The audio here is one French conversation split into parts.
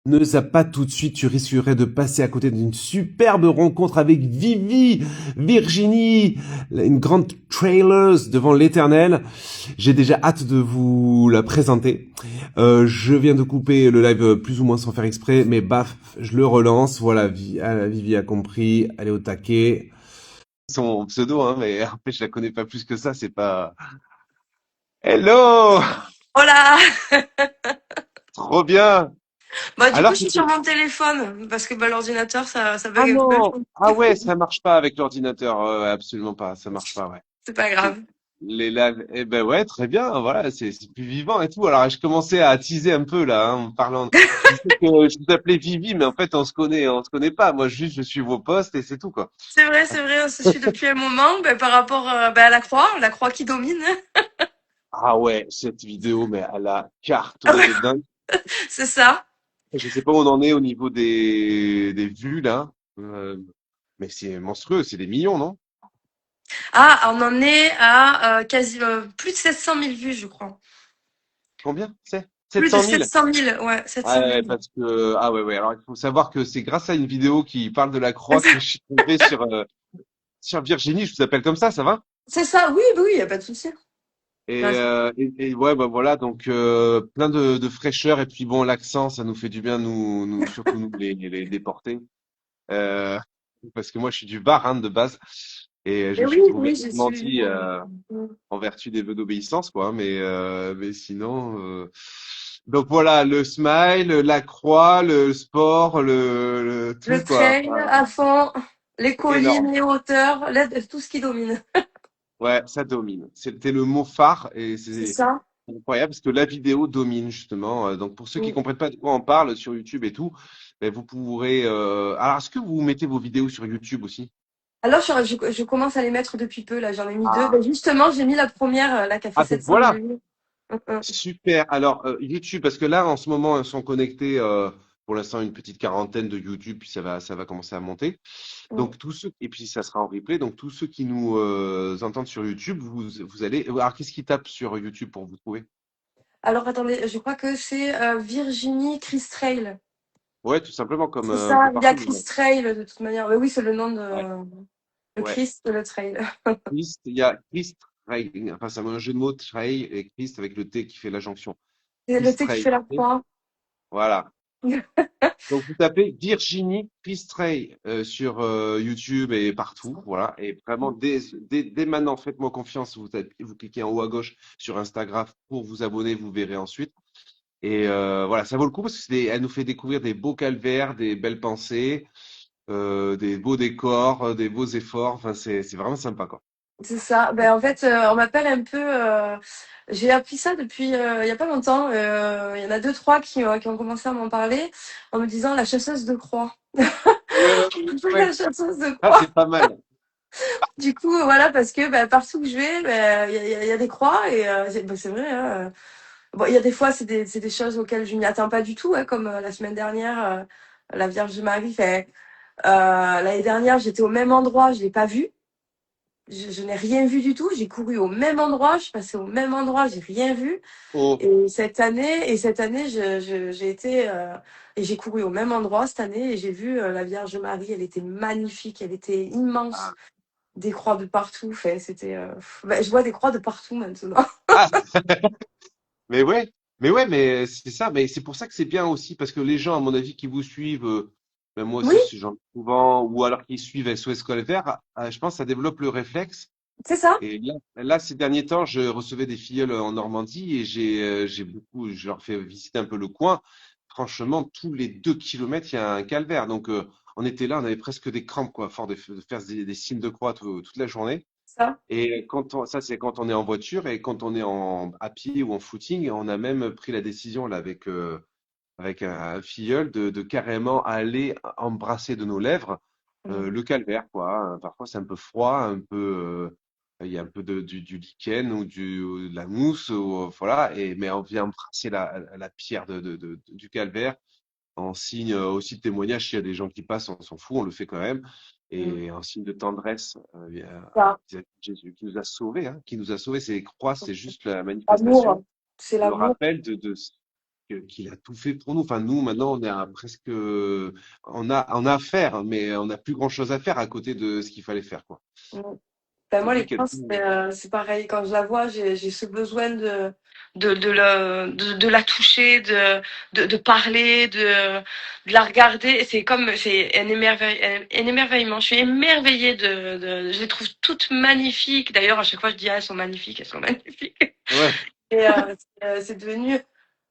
Ne zappe pas tout de suite, tu risquerais de passer à côté d'une superbe rencontre avec Vivi, Virginie, une grande trailer devant l'éternel. J'ai déjà hâte de vous la présenter. Je viens de couper le live plus ou moins sans faire exprès, mais baf, je le relance. Voilà, Vivi a compris, elle est au taquet. Son pseudo, hein, mais en fait, je la connais pas plus que ça, c'est pas... Hello! Hola! Trop bien! Bah, du coup, Alors, je suis sur mon téléphone parce que bah, l'ordinateur, ça ah bug un peu. non! Ah ouais, ça marche pas avec l'ordinateur, absolument pas, ça marche pas, ouais. C'est pas Les grave. les lives, eh ben ouais, très bien, voilà, c'est plus vivant et tout. Alors, je commençais à teaser un peu là, hein, en parlant. Je disais que je vous appelais Vivi, mais en fait, on se connaît pas. Moi, juste, je suis vos posts et c'est tout, quoi. C'est vrai, on se suit depuis un moment bah, par rapport à la croix qui domine. Ah ouais, cette vidéo, mais elle a cartonné de dingue. C'est ça. Je sais pas où on en est au niveau des vues là, mais c'est monstrueux, c'est des millions, non? Ah, on en est à quasi plus de 700 000 vues, je crois. Combien c'est? Plus de 700 000? 700 000, ouais, 700 Ouais, 000. parce que ah ouais ouais. Alors il faut savoir que c'est grâce à une vidéo qui parle de la croix que je suis tombé sur Virginie. Je vous appelle comme ça va? C'est ça, oui, oui, il n'y a pas de souci. Et ouais bah voilà donc plein de fraîcheur et puis bon l'accent ça nous fait du bien nous surtout nous les déportés. Euh, parce que moi je suis du Var hein, de base et je Et me oui, suis trouvé oui, j'ai suivi. menti en vertu des vœux d'obéissance quoi, mais sinon donc voilà le smile, la croix, le sport, le Le tout quoi. trail Enfin, à fond, les énorme. collines, les hauteurs, tout ce qui domine. Ouais, ça domine. C'était le mot phare et C'est c'est ça. incroyable parce que la vidéo domine justement. Donc pour ceux qui comprennent pas de quoi on parle sur YouTube et tout, ben, vous pourrez. Alors est-ce que vous mettez vos vidéos sur YouTube aussi? Alors, je commence à les mettre depuis peu, là, j'en ai mis deux. Ah, Ben, justement, j'ai mis la première, là, qui a fait ah donc 700 000 voilà. vues. Mm. Super. Alors, YouTube, parce que là, en ce moment, ils sont connectés, pour l'instant, une petite quarantaine de YouTube, puis ça va commencer à monter. Mm. Donc, tous ceux, et puis ça sera en replay. Donc, tous ceux qui nous entendent sur YouTube, vous allez. Alors, qu'est-ce qu'ils tapent sur YouTube pour vous trouver? Alors, attendez, je crois que c'est Virginie Christrail. Ouais, tout simplement, comme C'est un peu ça, il y a partout. Chris Trail, de toute manière. Oui, c'est le nom Ouais, de le ouais. Christ, le trail. Christ, il y a Christ Trail. Enfin, c'est un jeu de mots, trail et Christ avec le T qui fait la jonction. C'est le Christ T qui Trail. fait la croix. Voilà. Donc, vous tapez Virginie Priestray sur YouTube et partout, voilà. Et vraiment, dès maintenant, faites-moi confiance. Vous cliquez en haut à gauche sur Instagram pour vous abonner, vous verrez ensuite. Et voilà, ça vaut le coup parce que elle nous fait découvrir des beaux calvaires, des belles pensées, des beaux décors, des beaux efforts. Enfin, c'est vraiment sympa, quoi. C'est ça. Ben, en fait, on m'appelle un peu. J'ai appris ça depuis il y a pas longtemps. Il y en a deux, trois qui ont commencé à m'en parler en me disant la chasseuse de croix. Ouais, ouais, La ouais. chasseuse de Ah, croix. c'est pas mal. Du coup, voilà, parce que bah, partout que je vais, bah, il y a des croix et c'est vrai. Hein. Bon, il y a des fois, c'est des choses auxquelles je m'y attends pas du tout, hein, comme la semaine dernière, la Vierge Marie. Fait, l'année dernière, j'étais au même endroit, je l'ai pas vue. Je n'ai rien vu du tout. J'ai couru au même endroit, je suis passée au même endroit, j'ai rien vu. Oh, Et cette année, j'ai été et j'ai couru au même endroit cette année et j'ai vu la Vierge Marie. Elle était magnifique, elle était immense, ah, des croix de partout. Fait, c'était, ben, je vois des croix de partout maintenant. ah, mais ouais, mais c'est ça, mais c'est pour ça que c'est bien aussi, parce que les gens, à mon avis, qui vous suivent, ben moi Oui, aussi, ce genre souvent, ou alors qui suivent SOS Scolaire, je pense que ça développe le réflexe. c'est ça. Et là, ces derniers temps, je recevais des filleuls en Normandie et je leur fais visiter un peu le coin. Franchement, tous les 2 kilomètres, il y a un calvaire. Donc, on était là, on avait presque des crampes, quoi, fort de faire des signes de croix toute la journée. Ça. Et ça, c'est quand on est en voiture et quand on est à pied ou en footing, on a même pris la décision là avec un filleul de carrément aller embrasser de nos lèvres le calvaire, quoi. Hein. Parfois, c'est un peu froid, il y a un peu du lichen ou de la mousse, voilà. Mais on vient embrasser la pierre du calvaire en signe aussi de témoignage. S'il y a des gens qui passent, on s'en fout, on le fait quand même. Mm. Et en signe de tendresse Ça. vis-à-vis de Jésus, qui nous a sauvés, hein, qui nous a sauvés. Ces croix, c'est juste la manifestation, L'amour, c'est le l'amour. rappel qu'il a tout fait pour nous. Enfin, nous, maintenant, on est à presque, on a à faire, mais on n'a plus grand-chose à faire à côté de ce qu'il fallait faire, quoi. Mm. Ben C'est moi, les lui qui a clients, tout. c'est pareil. Quand je la vois, j'ai ce besoin de la toucher, de parler, de la regarder. C'est un émerveillement. Je suis émerveillée je les trouve toutes magnifiques. D'ailleurs, à chaque fois, je dis, ah, elles sont magnifiques, elles sont magnifiques. Ouais, Et c'est devenu,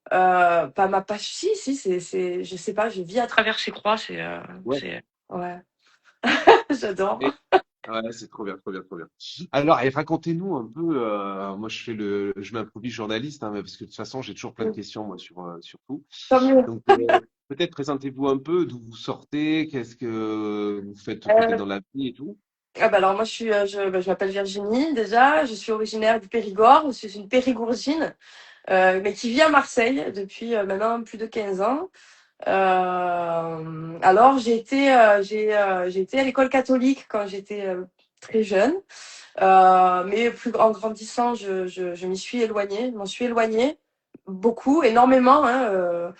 pas ma passion. Si, je sais pas, je vis à travers ces croix. ouais. Ouais, j'adore. Et, ouais, c'est trop bien, trop bien, trop bien. Alors, et racontez-nous un peu. Moi, je m'improvise journaliste, hein, mais parce que de toute façon, j'ai toujours plein de questions moi sur tout. Tant mieux. Donc, peut-être présentez-vous un peu, d'où vous sortez, qu'est-ce que vous faites peut-être Euh, dans la vie et tout. Ah bah alors moi je m'appelle Virginie déjà, je suis originaire du Périgord, je suis une périgourdine, mais qui vit à Marseille depuis maintenant plus de 15 ans. Alors j'ai été à l'école catholique quand j'étais très jeune, mais en grandissant je m'y suis éloignée, je m'en suis éloignée beaucoup, énormément, hein,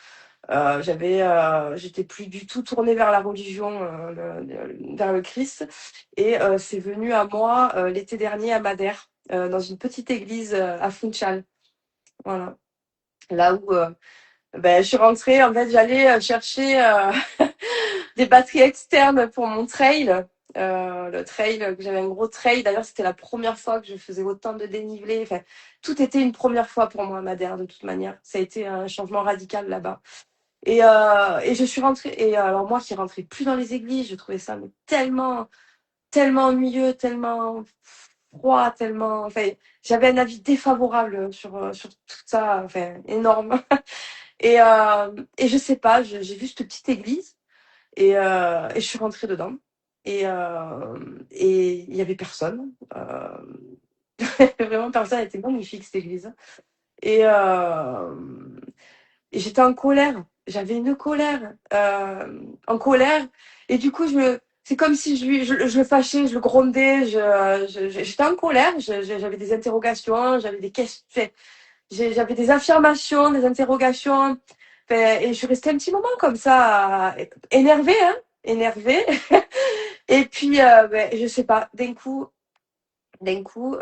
j'étais plus du tout tournée vers la religion, vers le Christ. Et c'est venu à moi l'été dernier à Madère, dans une petite église à Funchal. Voilà. Là où ben, je suis rentrée, en fait, j'allais chercher des batteries externes pour mon trail. Le trail, que j'avais un gros trail. D'ailleurs, c'était la première fois que je faisais autant de dénivelé. Enfin, tout était une première fois pour moi à Madère, de toute manière. Ça a été un changement radical là-bas. Et je suis rentrée. Et alors moi qui rentrais plus dans les églises, je trouvais ça mais tellement ennuyeux, tellement froid, tellement. Enfin, j'avais un avis défavorable sur tout ça, enfin énorme. Et je sais pas, j'ai vu cette petite église et je suis rentrée dedans. Et il y avait personne. Vraiment personne. Elle était magnifique cette église. Et, euh, Et j'étais en colère. J'avais une colère. En colère. Et du coup, c'est comme si je le fâchais, je le grondais. J'étais en colère. J'avais des interrogations, j'avais des questions, j'avais des affirmations, des interrogations. Enfin, et je suis restée un petit moment comme ça, énervée, hein, énervée. Et puis, ben, je sais pas, d'un coup, d'un coup,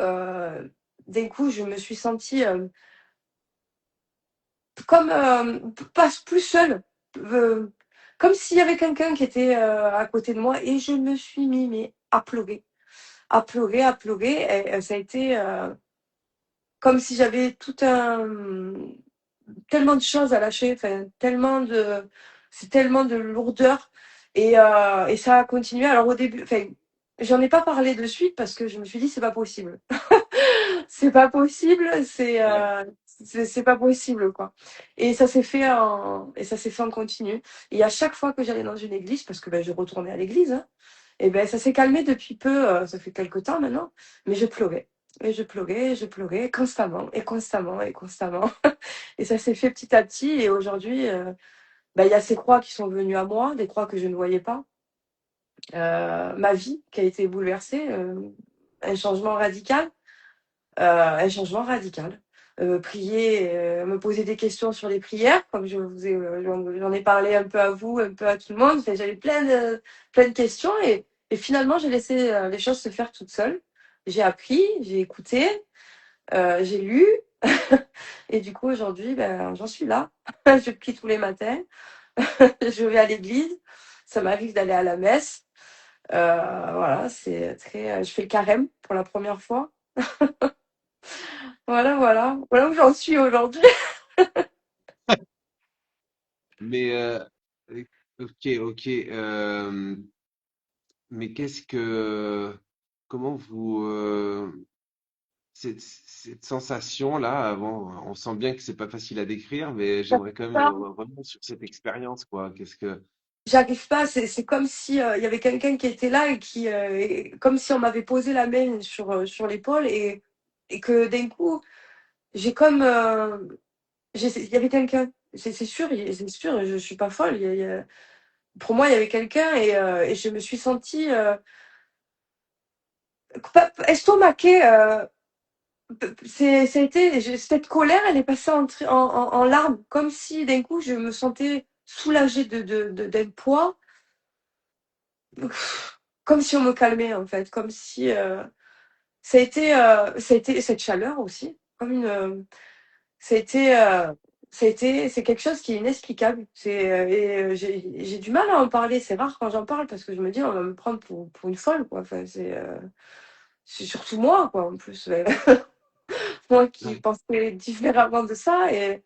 je me suis sentie comme pas plus seule, euh, comme s'il y avait quelqu'un qui était à côté de moi et je me suis mis mais à pleurer, à pleurer, à pleurer. Et, ça a été comme si j'avais tout un tellement de choses à lâcher, enfin c'est tellement de lourdeur et ça a continué. Alors au début, enfin j'en ai pas parlé de suite parce que je me suis dit c'est pas possible. C'est pas possible, Ouais. c'est pas possible quoi. Et ça s'est fait en continu. Et à chaque fois que j'allais dans une église, parce que ben, je retournais à l'église, hein, et ben ça s'est calmé depuis peu, ça fait quelque temps maintenant, mais je pleurais. Et je pleurais constamment et constamment et constamment. Et ça s'est fait petit à petit. Et aujourd'hui, ben, il y a ces croix qui sont venues à moi, des croix que je ne voyais pas. Ma vie qui a été bouleversée, un changement radical. Un changement radical. Prier, me poser des questions sur les prières, comme j'en ai parlé un peu à vous, un peu à tout le monde. Enfin, j'avais plein de questions et finalement, j'ai laissé les choses se faire toutes seules. J'ai appris, j'ai écouté, j'ai lu. Et du coup, aujourd'hui, ben, j'en suis là. Je prie tous les matins. Je vais à l'église. Ça m'arrive d'aller à la messe. Voilà, c'est très. Je fais le carême pour la première fois. Voilà où j'en suis aujourd'hui. Mais ok, ok. Mais comment vous, cette sensation-là, avant, on sent bien que c'est pas facile à décrire, mais j'aimerais quand même revenir sur cette expérience, quoi. J'arrive pas, c'est comme si il y avait quelqu'un qui était là et comme si on m'avait posé la main sur l'épaule et que d'un coup, j'ai comme, il y avait quelqu'un. C'est sûr, c'est sûr, je suis pas folle. Pour moi, il y avait quelqu'un et je me suis sentie estomaquée Ça a été, cette colère, elle est passée en larmes, comme si d'un coup je me sentais soulagée d'un poids, comme si on me calmait en fait, comme si ça a été cette chaleur aussi, comme une, ça a été, c'est quelque chose qui est inexplicable. J'ai du mal à en parler. C'est rare quand j'en parle parce que je me dis on va me prendre pour une folle quoi. Enfin, c'est surtout moi quoi en plus. Moi qui Ouais. pensais différemment de ça et,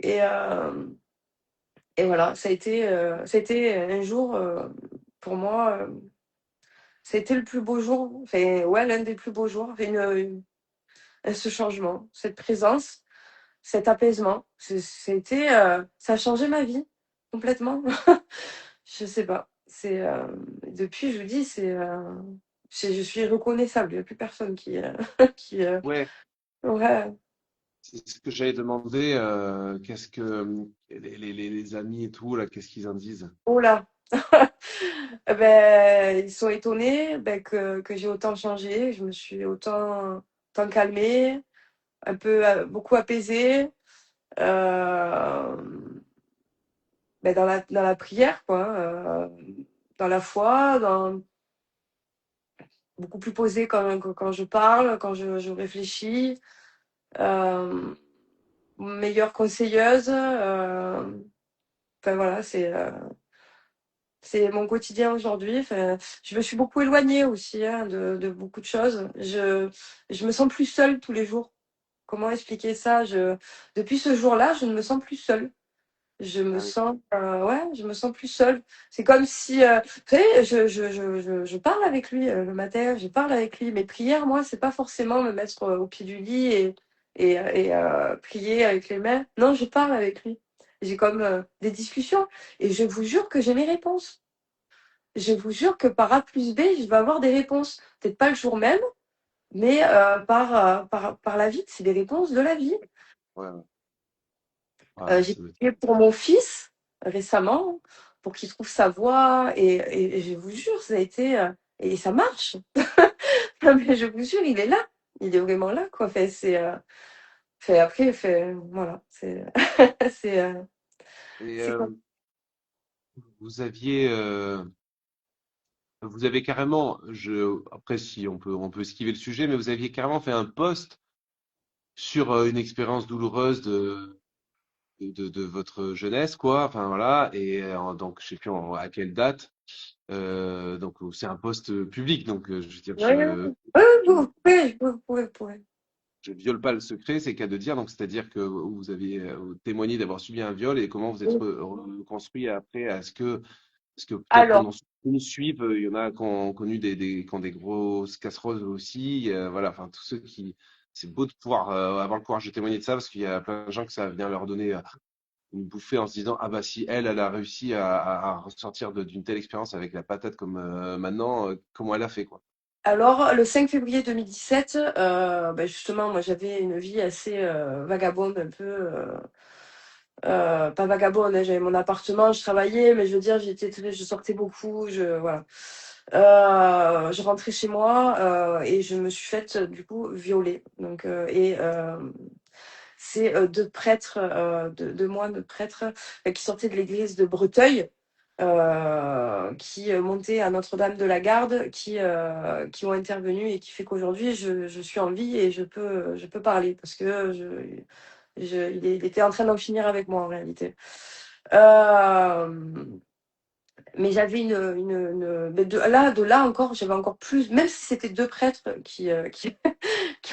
euh, et voilà, ça a été un jour pour moi, ça a été le plus beau jour, enfin, ouais, l'un des plus beaux jours, enfin, ce changement, cette présence, cet apaisement. Ça a changé ma vie complètement. Je sais pas. Depuis, je vous dis, je suis reconnaissable. Il n'y a plus personne qui, Ouais, ouais. c'est ce que j'avais demandé. Qu'est-ce que les amis et tout, là, qu'est-ce qu'ils en disent? Oh là. Ben, ils sont étonnés ben, que j'ai autant changé. Je me suis autant calmée, beaucoup apaisée. euh, ben, dans la prière, quoi. Dans la foi, beaucoup plus posée quand je parle, quand je réfléchis. Euh, Meilleure conseilleuse. Enfin voilà, c'est mon quotidien aujourd'hui. Enfin, je me suis beaucoup éloignée aussi hein, de beaucoup de choses. Je me sens plus seule tous les jours. Comment expliquer ça? Depuis ce jour-là, je ne me sens plus seule. Ah oui. Ouais, je me sens plus seule. C'est comme si, vous savez, je parle avec lui le matin, je parle avec lui. Mes prières, moi, c'est pas forcément me mettre au pied du lit et prier avec les mains. Non, je parle avec lui. J'ai comme des discussions et je vous jure que j'ai mes réponses. Je vous jure que par A plus B, je vais avoir des réponses. Peut-être pas le jour même, mais par la vie, c'est des réponses de la vie. Ouais, ouais. Ah, J'ai ça doit être- prié pour mon fils récemment, pour qu'il trouve sa voie, et je vous jure, ça a été. Et ça marche. Non, mais je vous jure, il est là. Il est vraiment là, quoi. Voilà. C'est, Et c'est quoi? vous aviez, vous avez carrément, après si on peut esquiver le sujet, mais vous aviez carrément fait un post sur une expérience douloureuse de votre jeunesse, quoi. Enfin voilà, et donc je sais plus à quelle date. Donc c'est un post public, donc je veux dire, Ouais, ouais, ouais. Ouais, vous pouvez. je viole pas le secret, c'est le cas de dire. Donc c'est-à-dire que vous avez témoigné d'avoir subi un viol et comment vous êtes reconstruit après. Est-ce que peut-être Alors, pendant ceux qui nous suivent, il y en a qui ont connu qui ont des grosses casseroles aussi. Voilà, enfin tous ceux qui, c'est beau de pouvoir avoir le courage de témoigner de ça parce qu'il y a plein de gens que ça vient leur donner une bouffée en se disant ah bah si elle a réussi à ressortir d'une telle expérience avec la patate comme maintenant, comment elle a fait quoi. alors, le 5 février 2017, ben justement, moi j'avais une vie assez vagabonde, un peu. Pas vagabonde, hein, j'avais mon appartement, je travaillais, mais je veux dire, je sortais beaucoup, voilà. Je rentrais chez moi et je me suis faite du coup violer. Donc, c'est deux prêtres, deux moines prêtres qui sortaient de l'église de Breteuil, qui montaient à Notre-Dame de la Garde, qui ont intervenu et qui fait qu'aujourd'hui je suis en vie et je peux parler parce que il était en train d'en finir avec moi en réalité. Euh, mais j'avais mais de là encore, j'avais encore plus, même si c'était deux prêtres qui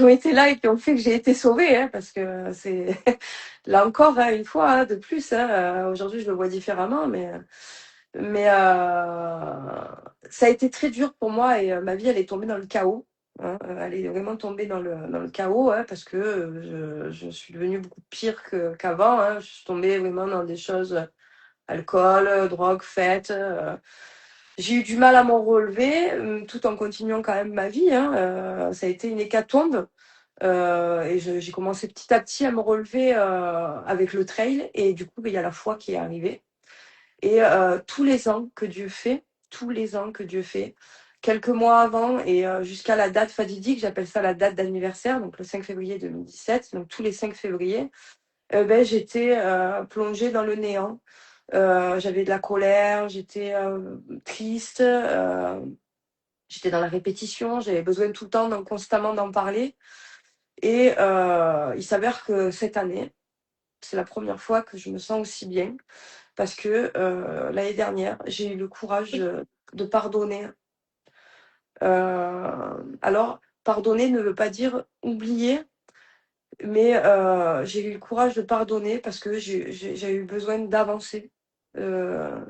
ont été là et qui ont fait que j'ai été sauvée, hein, parce que c'est là encore une fois de plus. Hein, aujourd'hui, je le vois différemment, mais ça a été très dur pour moi et ma vie, elle est tombée dans le chaos. Hein, elle est vraiment tombée dans le chaos hein, parce que je suis devenue beaucoup pire qu'avant. Hein, je suis tombée vraiment dans des choses alcool, drogue, fête. J'ai eu du mal à m'en relever tout en continuant quand même ma vie. Hein, ça a été une hécatombe. J'ai commencé petit à petit à me relever avec le trail. Et du coup, ben, il y a la foi qui est arrivée. Et tous les ans que Dieu fait, tous les ans que Dieu fait, quelques mois avant et jusqu'à la date fatidique, j'appelle ça la date d'anniversaire, donc le 5 février 2017, donc tous les 5 février, ben, j'étais plongée dans le néant. J'avais de la colère, j'étais triste, j'étais dans la répétition, j'avais besoin tout le temps, constamment d'en parler. Et il s'avère que cette année, c'est la première fois que je me sens aussi bien parce que l'année dernière, j'ai eu le courage de pardonner. Alors, pardonner ne veut pas dire oublier, mais j'ai eu le courage de pardonner parce que j'ai eu besoin d'avancer. Euh,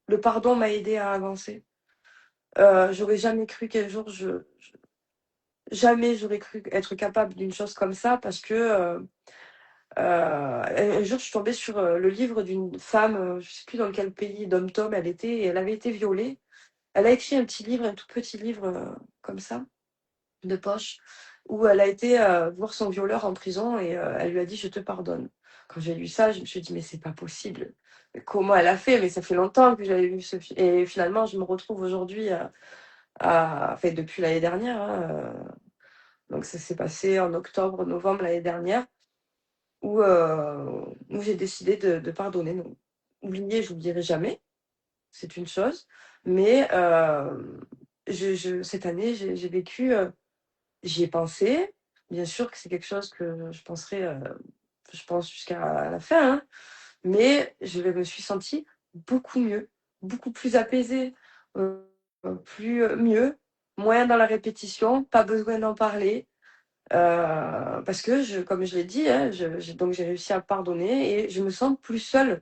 le pardon m'a aidé à avancer. J'aurais jamais cru qu'un jour, jamais j'aurais cru être capable d'une chose comme ça parce que un jour, je suis tombée sur le livre d'une femme, je sais plus dans quel pays, dom-tom elle était, et elle avait été violée. Elle a écrit un petit livre, un tout petit livre comme ça, de poche, où elle a été voir son violeur en prison et elle lui a dit je te pardonne. Quand j'ai lu ça, je me suis dit mais c'est pas possible. Mais comment elle a fait? Mais ça fait longtemps que j'avais vu ce film. Et finalement, je me retrouve aujourd'hui enfin depuis l'année dernière, hein, donc ça s'est passé en octobre, novembre l'année dernière, où j'ai décidé de pardonner. Donc, oublier, j'oublierai jamais, c'est une chose, mais cette année, j'ai vécu. J'y ai pensé. Bien sûr que c'est quelque chose que je penserai, je pense jusqu'à la fin, hein, mais je me suis sentie beaucoup mieux, beaucoup plus apaisée, heu, plus, mieux, moins dans la répétition, pas besoin d'en parler, parce que comme je l'ai dit, hein, donc j'ai réussi à pardonner et je me sens plus seule.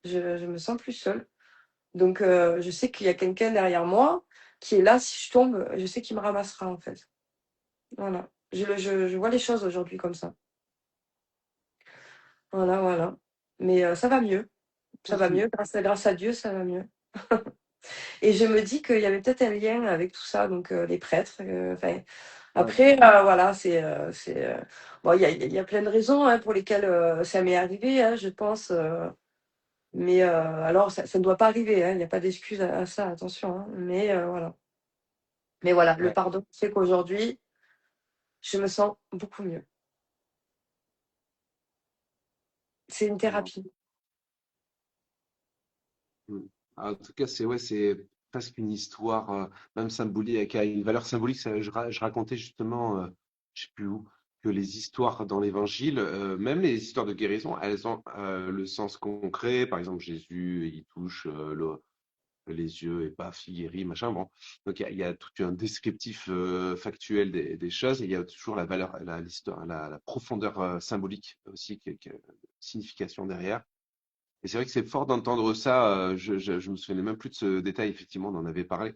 Je me sens plus seule. Donc je sais qu'il y a quelqu'un derrière moi qui est là, si je tombe, je sais qu'il me ramassera, en fait. Voilà. Je vois les choses aujourd'hui comme ça. Voilà, voilà. Mais ça va mieux. Ça va mieux. Grâce à Dieu, ça va mieux. Et je me dis qu'il y avait peut-être un lien avec tout ça, donc les prêtres. Enfin, Ouais, après, voilà, bon, il y a plein de raisons hein, pour lesquelles ça m'est arrivé, hein, je pense. Mais alors, ça ne doit pas arriver. Hein, il n'y a pas d'excuse à ça, attention. Hein, mais voilà. Mais voilà, le ouais. pardon fait qu'aujourd'hui, je me sens beaucoup mieux. C'est une Non. thérapie. Mm. En tout cas, c'est ouais, c'est presque une histoire, même symbolique, qui a une valeur symbolique. Je racontais justement, je sais plus où, que les histoires dans l'Évangile, même les histoires de guérison, elles ont le sens concret. Par exemple, Jésus, il touche les yeux et paf, il guérit, machin. Bon, donc il y a tout un descriptif factuel des choses. Et il y a toujours la valeur, l'histoire, la profondeur symbolique aussi, signification derrière. Et c'est vrai que c'est fort d'entendre ça. Je me souvenais même plus de ce détail. Effectivement, on en avait parlé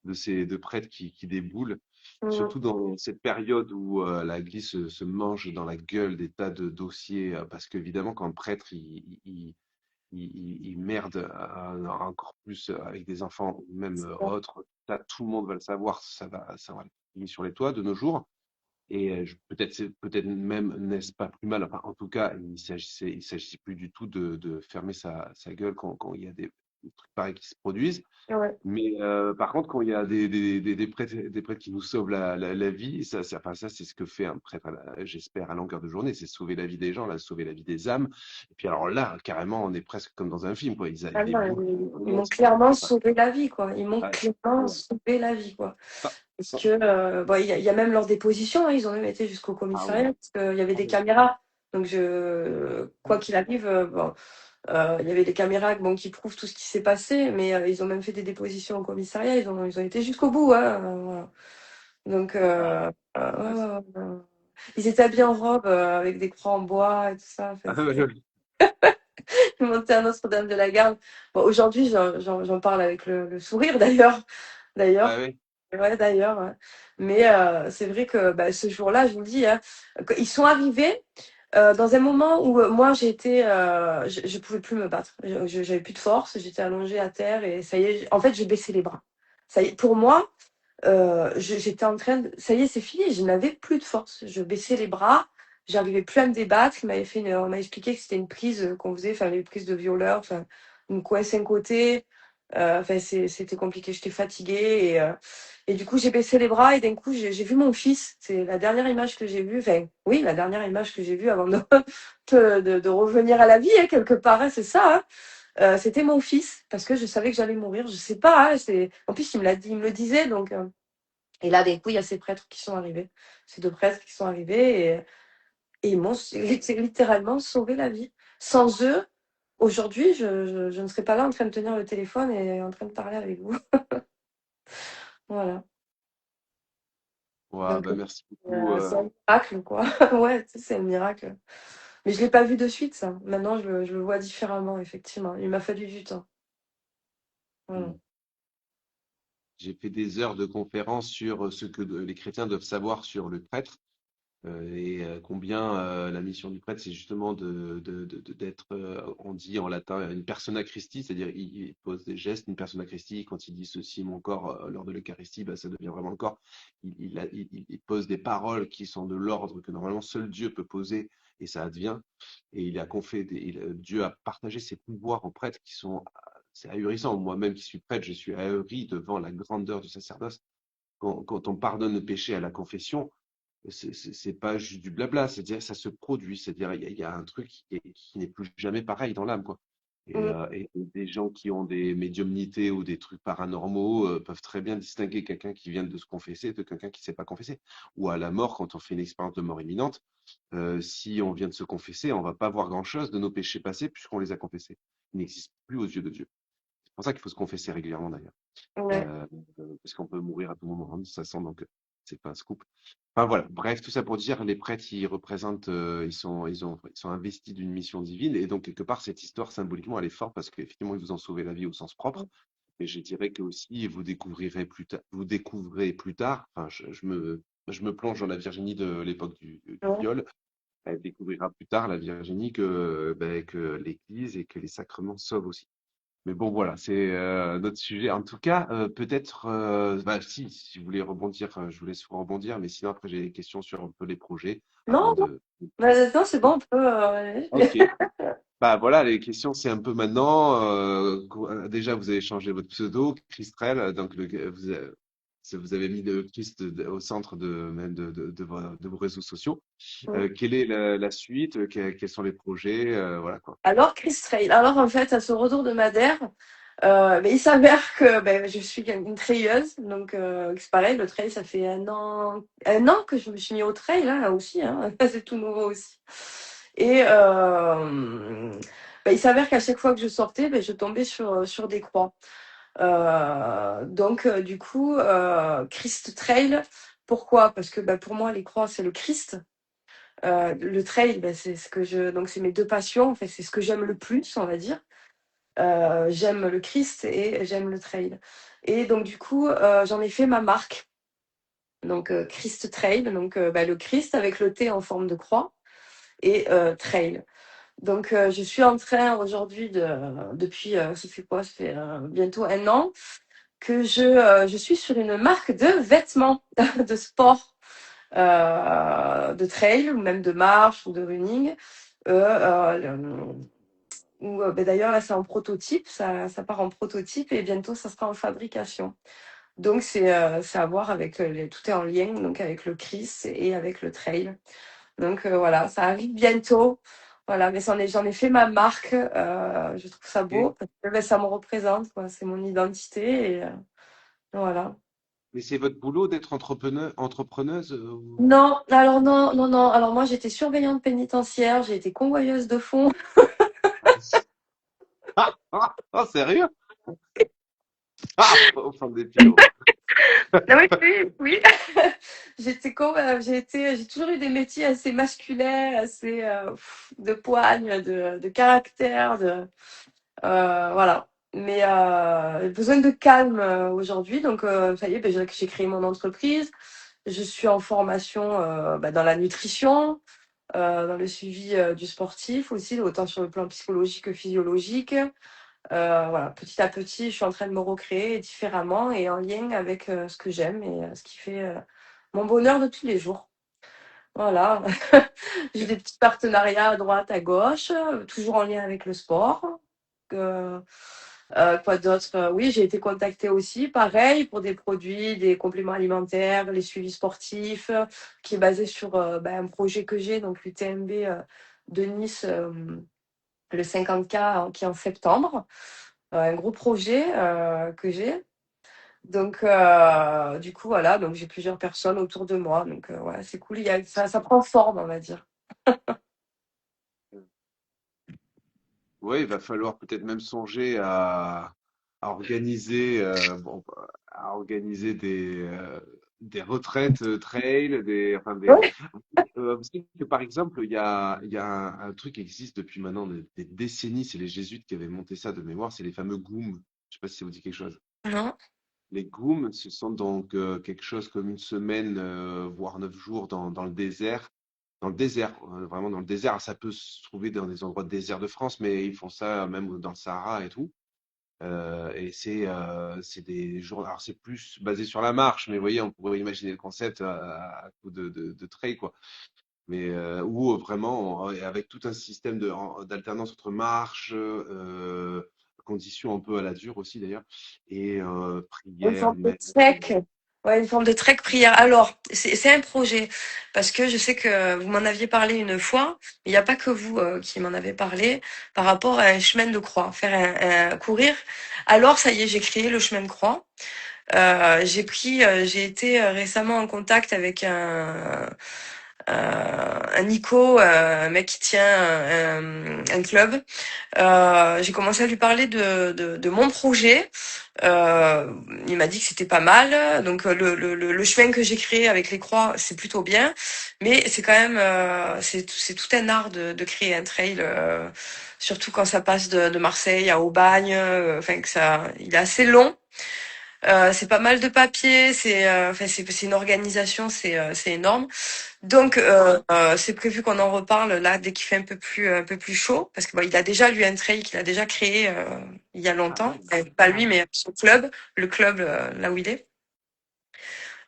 de ces deux prêtres qui déboulent, Mmh. surtout dans cette période où la glisse se mange dans la gueule des tas de dossiers, parce qu'évidemment, quand le prêtre il merde encore plus avec des enfants ou même autres, ça, tout le monde va le savoir. Ça va sur les toits de nos jours. Et peut-être même n'est-ce pas plus mal. Enfin, en tout cas, il s'agissait plus du tout de fermer sa gueule quand il y a des trucs pareils qui se produisent. Ouais. Mais par contre, quand il y a des prêtres qui nous sauvent la vie, enfin, ça c'est ce que fait un prêtre, j'espère, à longueur de journée, c'est sauver la vie des gens, là, sauver la vie des âmes. Et puis alors là, carrément, on est presque comme dans un film, quoi. Ah Ils non, déboulent ils vraiment m'ont sans, clairement enfin, sauvé la vie, quoi. Ils m'ont ouais, clairement sauvé la vie, quoi. sans- Parce sans- que, bon, il y a même leur déposition, hein, ils ont même été jusqu'au ah oui, commissariat, parce qu'il y avait ah des oui. caméras. Donc, quoi Mm. qu'il arrive, bon, il y avait des caméras bon, qui prouvent tout ce qui s'est passé, mais ils ont même fait des dépositions au commissariat, ils ont été jusqu'au bout, hein, voilà. Donc, Ah, ouais, ouais, ouais, ouais, ouais. Ils étaient habillés en robe, avec des croix en bois et tout ça. Enfin, ah, ouais, monter à Notre-Dame de la Garde. Bon, aujourd'hui, j'en parle avec le sourire d'ailleurs. ouais, D'ailleurs. ouais. Ouais, d'ailleurs. Ouais. Mais c'est vrai que bah, ce jour-là, je vous dis, hein, ils sont arrivés dans un moment où moi j'étais, je pouvais plus me battre. J'avais plus de force, j'étais allongée à terre et ça y est, en fait, je baissais les bras. Ça y est, pour moi, j'étais en train de, ça y est, c'est fini, je n'avais plus de force. Je baissais les bras, j'arrivais plus à me débattre. On m'a expliqué que c'était une prise qu'on faisait, enfin, une prise de violeur, enfin, on me coince un côté. Enfin, c'était compliqué, j'étais fatiguée et du coup, j'ai baissé les bras et d'un coup, j'ai vu mon fils. C'est la dernière image que j'ai vue. Enfin, oui, la dernière image que j'ai vue avant de revenir à la vie, hein, quelque part, hein, c'est ça. Hein. C'était mon fils parce que je savais que j'allais mourir. Je sais pas. Hein, en plus, il me l'a dit, il me le disait. Donc, et là, d'un coup, il y a ces prêtres qui sont arrivés, ces deux prêtres qui sont arrivés et ils m'ont littéralement sauvé la vie. Sans eux, aujourd'hui, je ne serais pas là en train de tenir le téléphone et en train de parler avec vous. Voilà. Ouais, Donc, bah, merci beaucoup. c'est un miracle, quoi. Ouais, c'est un miracle. Mais je l'ai pas vu de suite, ça. Maintenant, je le vois différemment, effectivement. Il m'a fallu du temps. Voilà. J'ai fait des heures de conférences sur ce que les chrétiens doivent savoir sur le prêtre. Combien la mission du prêtre, c'est justement d'être, on dit en latin, une persona Christi, c'est-à-dire il pose des gestes, une persona Christi, quand il dit ceci, mon corps, lors de l'Eucharistie, bah, ça devient vraiment le corps. Il pose des paroles qui sont de l'ordre que normalement seul Dieu peut poser, et ça advient. Et Dieu a partagé ses pouvoirs aux prêtres qui sont, c'est ahurissant. Moi-même qui suis prêtre, je suis ahuri devant la grandeur du sacerdoce. Quand on pardonne le péché à la confession, c'est pas juste du blabla, c'est-à-dire ça se produit, c'est-à-dire il y a un truc qui n'est plus jamais pareil dans l'âme, quoi. Mm, Et des gens qui ont des médiumnités ou des trucs paranormaux peuvent très bien distinguer quelqu'un qui vient de se confesser de quelqu'un qui ne s'est pas confessé. Ou à la mort, quand on fait une expérience de mort imminente, si on vient de se confesser, on va pas voir grand-chose de nos péchés passés puisqu'on les a confessés. Ils n'existent plus aux yeux de Dieu. C'est pour ça qu'il faut se confesser régulièrement d'ailleurs. ouais. Euh, Parce qu'on peut mourir à tout moment, hein, de toute façon, donc c'est pas un scoop. Enfin voilà, bref, tout ça pour dire, les prêtres, ils représentent, ils sont investis d'une mission divine, et donc quelque part, cette histoire, symboliquement, elle est forte parce qu'effectivement, ils vous ont sauvé la vie au sens propre, mais je dirais que aussi, vous découvrirez plus tard, enfin, je me plonge dans la Virginie de l'époque du Ouais. viol, elle découvrira plus tard, la Virginie, que l'Église et que les sacrements sauvent aussi. Mais bon, voilà, c'est notre sujet. En tout cas, peut-être, bah, si vous voulez rebondir, je vous laisse rebondir, mais sinon, après, j'ai des questions sur un peu les projets avant Non, non, de. non, c'est bon, on peut. Ok. Bah voilà, les questions, c'est un peu maintenant. Déjà, vous avez changé votre pseudo, Christrel, donc vous avez mis le Christ au centre même de vos réseaux sociaux. Quelle est la suite? Quels sont les projets? Voilà quoi. Alors, Chris Trail. Alors, en fait, à ce retour de Madère, ben, il s'avère que ben, je suis une trailleuse. Donc, c'est pareil, le trail, ça fait un an que je me suis mis au trail, là aussi. Hein, c'est tout nouveau aussi. Et ben, il s'avère qu'à chaque fois que je sortais, ben, je tombais sur des croix. Donc, du coup, Christ Trail. Pourquoi? Parce que ben, pour moi, les croix, c'est le Christ. Le trail, ben, c'est ce que donc c'est mes deux passions. En fait, c'est ce que j'aime le plus, on va dire. J'aime le Christ et j'aime le trail. Et donc du coup, j'en ai fait ma marque. Donc Christ Trail, donc bah, le Christ avec le T en forme de croix et trail. Donc je suis en train aujourd'hui depuis ça fait quoi? Ça fait bientôt un an que je suis sur une marque de vêtements de sport, de trail ou même de marche ou de running. Ben, d'ailleurs, là, c'est en prototype, ça part en prototype et bientôt, ça sera en fabrication. Donc, c'est à voir avec tout est en lien, donc avec le Chris et avec le trail. Donc, voilà, ça arrive bientôt. Voilà, mais j'en ai fait ma marque. Je trouve ça beau Ok. parce que ben, ça me représente, quoi. C'est mon identité et voilà. Mais c'est votre boulot d'être entrepreneuse Non, alors non, non, non. Alors moi, j'étais surveillante pénitentiaire, j'ai été convoyeuse de fonds. Oh, sérieux? Ah, au fond des pilons. Ah oui, oui, oui. J'ai toujours eu des métiers assez masculins, assez de poigne, de caractère, voilà. Mais besoin de calme aujourd'hui, donc ça y est, ben, j'ai créé mon entreprise. Je suis en formation bah, dans la nutrition, dans le suivi du sportif aussi, autant sur le plan psychologique que physiologique. Voilà, petit à petit, je suis en train de me recréer différemment et en lien avec ce que j'aime et ce qui fait mon bonheur de tous les jours. Voilà, j'ai des petits partenariats à droite, à gauche, toujours en lien avec le sport. Euh, Quoi d'autre? Oui, j'ai été contactée aussi, pareil, pour des produits, des compléments alimentaires, les suivis sportifs, qui est basé sur un projet que j'ai, donc l'UTMB de Nice, le 50K qui est en septembre. Un gros projet que j'ai. Donc, du coup, voilà, donc j'ai plusieurs personnes autour de moi. Donc, ouais, c'est cool. Ça prend forme, on va dire. Ouais, il va falloir peut-être même songer à organiser, à organiser des retraites trail, enfin Ouais. vous savez que par exemple, il y a un truc qui existe depuis maintenant des décennies, c'est les Jésuites qui avaient monté ça de mémoire, c'est les fameux GOUM. Je sais pas si ça vous dit quelque chose. Non. Les GOUM, ce sont donc quelque chose comme une semaine, voire 9 jours dans le désert. Dans le désert, vraiment dans le désert. Ça peut se trouver dans des endroits de désert de France, mais ils font ça même dans le Sahara et tout. Et c'est des jours. Alors c'est plus basé sur la marche, mais vous voyez, on pourrait imaginer le concept à coup de trail, quoi. Mais ou vraiment avec tout un système d'alternance entre marche, conditions un peu à la dure aussi d'ailleurs, et Une prière, forme de messe. trek. Ouais, une forme de trek prière. Alors, c'est un projet, parce que je sais que vous m'en aviez parlé une fois. Il n'y a pas que vous qui m'en avez parlé par rapport à un chemin de croix, faire courir. Alors, ça y est, j'ai créé le chemin de croix. J'ai été récemment en contact avec un Nico, un mec qui tient un club. J'ai commencé à lui parler de mon projet. Euh, il m'a dit que c'était pas mal. Donc le chemin que j'ai créé avec les croix, c'est plutôt bien. Mais c'est quand même c'est tout un art de créer un trail. Surtout quand ça passe de Marseille à Aubagne. Enfin que ça, il est assez long. C'est pas mal de papier. C'est une organisation. C'est énorme. Donc, c'est prévu qu'on en reparle là dès qu'il fait un peu plus chaud, parce que bon, il a déjà lui un trail qu'il a déjà créé il y a Ah longtemps. ouais, Pas lui, mais son club, le club là où il est.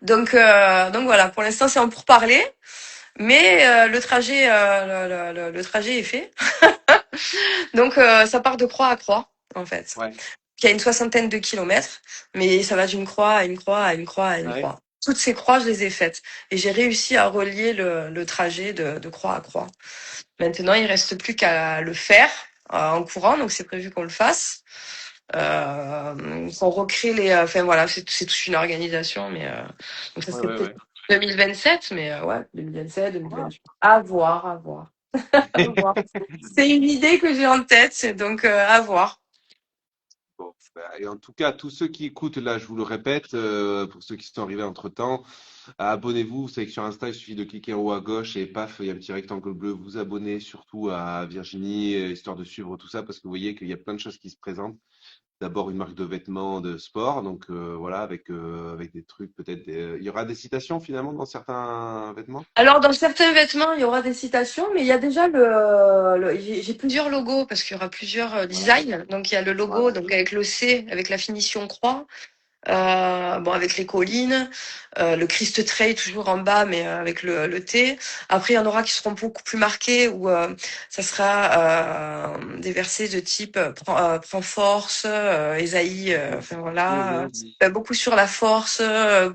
Donc voilà. Pour l'instant, c'est en pourparlers, mais le trajet est fait. Donc, ça part de croix à croix, en fait. ouais, Il y a une soixantaine de kilomètres, mais ça va d'une croix à une croix à une croix à une ouais, croix. Toutes ces croix, je les ai faites, et j'ai réussi à relier le trajet de croix à croix. Maintenant, il reste plus qu'à le faire en courant, donc c'est prévu qu'on le fasse. Qu'on recrée enfin voilà, c'est toute une organisation, mais donc ça ouais, serait ouais, peut-être ouais. 2027, mais ouais, 2027, Ah. 2028. À voir, à voir, à voir. C'est une idée que j'ai en tête, donc à voir. Bon, bah, et en tout cas, tous ceux qui écoutent, là, je vous le répète, pour ceux qui sont arrivés entre-temps, abonnez-vous. Vous savez que sur Insta, il suffit de cliquer en haut à gauche et paf, il y a un petit rectangle bleu. Vous abonnez surtout à Virginie, histoire de suivre tout ça, parce que vous voyez qu'il y a plein de choses qui se présentent. D'abord, une marque de vêtements de sport, donc voilà, avec des trucs peut-être. Il y aura des citations finalement dans certains vêtements? Alors, dans certains vêtements, il y aura des citations, mais il y a déjà j'ai plusieurs logos parce qu'il y aura plusieurs Ouais, designs. Donc, il y a le logo, ouais, donc avec le C, avec la finition croix. Bon, avec les collines, le Christ Trail toujours en bas, mais avec le T. Après, il y en aura qui seront beaucoup plus marqués, où ça sera des versets de type prends force, Ésaïe, enfin voilà, ouais, beaucoup sur la force,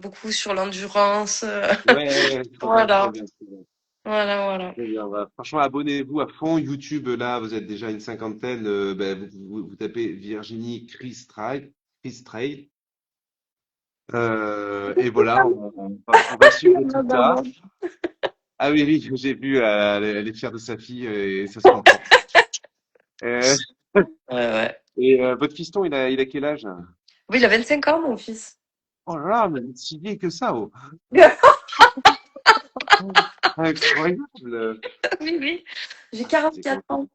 beaucoup sur l'endurance, ouais, très bien, très voilà, bien, très bien. voilà, voilà. Très bien, bah, franchement, abonnez-vous à fond. YouTube, là, vous êtes déjà une cinquantaine. Ben, vous tapez Virginie Chris Trail. Chris Trail. Et voilà, on va suivre tout ça. Ah oui, oui, j'ai vu, elle est fière de sa fille et ça se comprend. Euh, Ouais. et votre fiston, il a quel âge? Oui, il a 25 ans, mon fils. Oh là là, mais si vieille que ça, oh. Incroyable. Oui, oui. J'ai J'ai 44 commencé,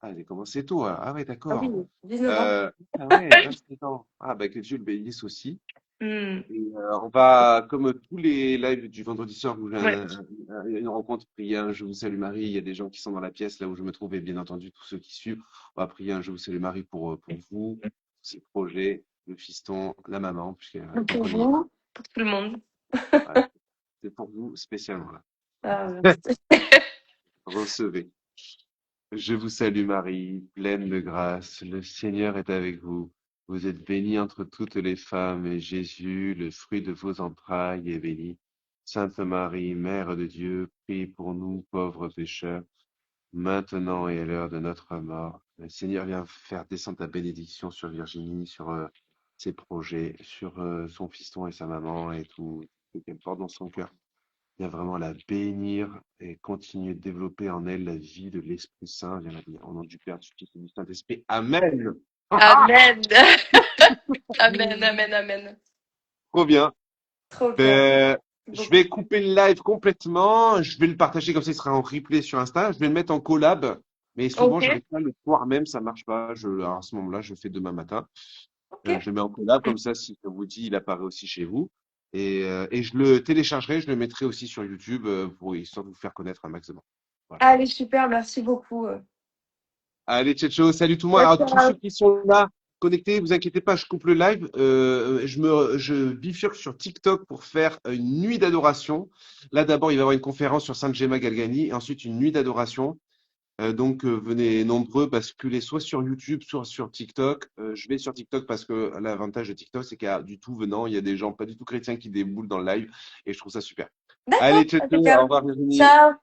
ans. j'ai commencé tôt. Ah ouais, Ah oui, d'accord. 19 ans. Ah ouais, 27 ans. Ah bah que Dieu le bénisse aussi. Hmm. Et on va, comme tous les lives du vendredi soir où j'ai Ouais. une rencontre, prier un Je vous salue Marie. Il y a des gens qui sont dans la pièce là où je me trouve et bien entendu tous ceux qui suivent. On va prier un Je vous salue Marie pour vous, ces projets, le fiston, la maman, Donc tant pour qu'on y est. vous, pour tout le monde. Voilà. C'est pour vous spécialement là. Ah, merci. Recevez. Je vous salue Marie, pleine de grâce, le Seigneur est avec vous. Vous êtes bénie entre toutes les femmes, et Jésus, le fruit de vos entrailles, est béni. Sainte Marie, Mère de Dieu, prie pour nous pauvres pécheurs, maintenant et à l'heure de notre mort. Le Seigneur vient faire descendre ta bénédiction sur Virginie, sur ses projets, sur son fiston et sa maman et tout ce qu'elle porte dans son cœur. Viens vraiment la bénir et continuer de développer en elle la vie de l'Esprit Saint. Viens la bénir au nom du Père, du Fils et du Saint-Esprit. Amen. Amen. Amen, amen, amen. Trop bien. Trop bien. Ben, je Beaucoup. vais couper le live complètement. Je vais le partager comme ça, il sera en replay sur Insta. Je vais le mettre en collab. Mais souvent, Ok, j'arrive pas le soir même, ça marche pas. Alors à ce moment-là, je le fais demain matin. ok. Je le mets en collab comme ça, si ça vous dit, il apparaît aussi chez vous. Et je le téléchargerai, je le mettrai aussi sur YouTube pour histoire de vous faire connaître un maximum. Voilà. Allez, super, merci beaucoup. Allez, ciao, ciao, salut tout le monde. Ciao, Alors, tous ceux ciao. qui sont là, connectés, vous inquiétez pas, je coupe le live. Je bifurque sur TikTok pour faire une nuit d'adoration. Là, d'abord, il va y avoir une conférence sur Sainte Gemma Galgani et ensuite une nuit d'adoration. Donc, venez nombreux, basculez soit sur YouTube, soit sur TikTok. Je vais sur TikTok parce que l'avantage de TikTok, c'est qu'il y a du tout venant. Il y a des gens pas du tout chrétiens qui déboulent dans le live et je trouve ça super. D'accord, Allez, ciao, ciao, au impeccable. revoir, Virginie. Ciao.